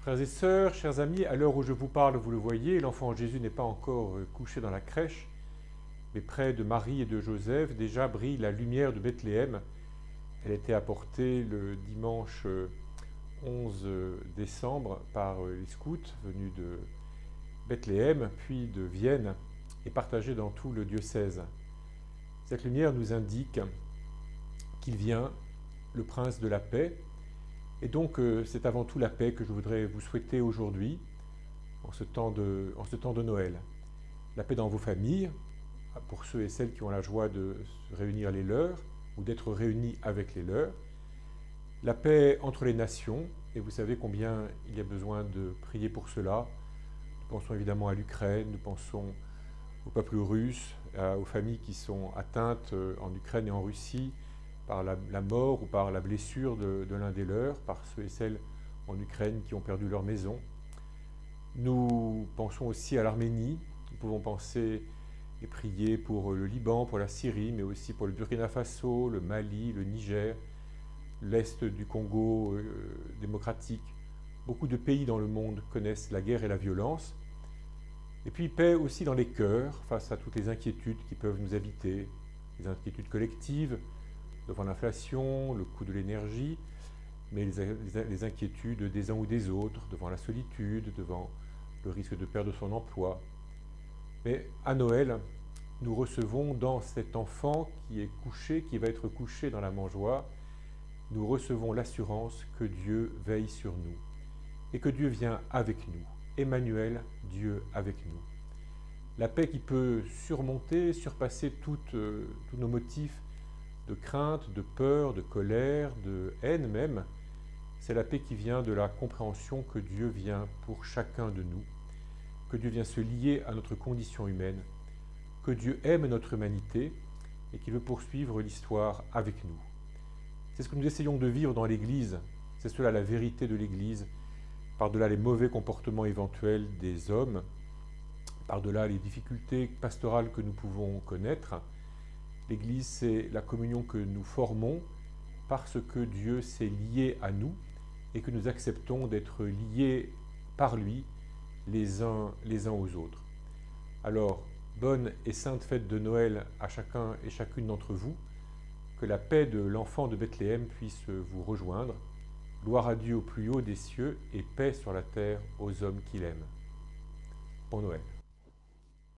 Frères et sœurs, chers amis, à l'heure où je vous parle, vous le voyez, l'enfant Jésus n'est pas encore couché dans la crèche, mais près de Marie et de Joseph, déjà brille la lumière de Bethléem. Elle a été apportée le dimanche 11 décembre par les scouts venus de Bethléem, puis de Vienne, et partagée dans tout le diocèse. Cette lumière nous indique qu'il vient, le prince de la paix. Et donc, c'est avant tout la paix que je voudrais vous souhaiter aujourd'hui, en ce temps de Noël. La paix dans vos familles, pour ceux et celles qui ont la joie de se réunir les leurs, ou d'être réunis avec les leurs. La paix entre les nations, et vous savez combien il y a besoin de prier pour cela. Nous pensons évidemment à l'Ukraine, nous pensons au peuple russe, aux familles qui sont atteintes en Ukraine et en Russie, par la mort ou par la blessure de l'un des leurs, par ceux et celles en Ukraine qui ont perdu leur maison. Nous pensons aussi à l'Arménie, nous pouvons penser et prier pour le Liban, pour la Syrie, mais aussi pour le Burkina Faso, le Mali, le Niger, l'Est du Congo démocratique. Beaucoup de pays dans le monde connaissent la guerre et la violence. Et puis paix aussi dans les cœurs, face à toutes les inquiétudes qui peuvent nous habiter, les inquiétudes collectives, devant l'inflation, le coût de l'énergie, mais les inquiétudes des uns ou des autres, devant la solitude, devant le risque de perdre son emploi. Mais à Noël, nous recevons dans cet enfant qui est couché, qui va être couché dans la mangeoire, nous recevons l'assurance que Dieu veille sur nous et que Dieu vient avec nous. Emmanuel, Dieu avec nous. La paix qui peut surmonter, surpasser tous nos motifs de crainte, de peur, de colère, de haine même, c'est la paix qui vient de la compréhension que Dieu vient pour chacun de nous, que Dieu vient se lier à notre condition humaine, que Dieu aime notre humanité et qu'il veut poursuivre l'histoire avec nous. C'est ce que nous essayons de vivre dans l'Église, c'est cela la vérité de l'Église, par-delà les mauvais comportements éventuels des hommes, par-delà les difficultés pastorales que nous pouvons connaître. L'Église, c'est la communion que nous formons parce que Dieu s'est lié à nous et que nous acceptons d'être liés par lui les uns aux autres. Alors, bonne et sainte fête de Noël à chacun et chacune d'entre vous, que la paix de l'enfant de Bethléem puisse vous rejoindre. Gloire à Dieu au plus haut des cieux et paix sur la terre aux hommes qu'il aime. Bon Noël.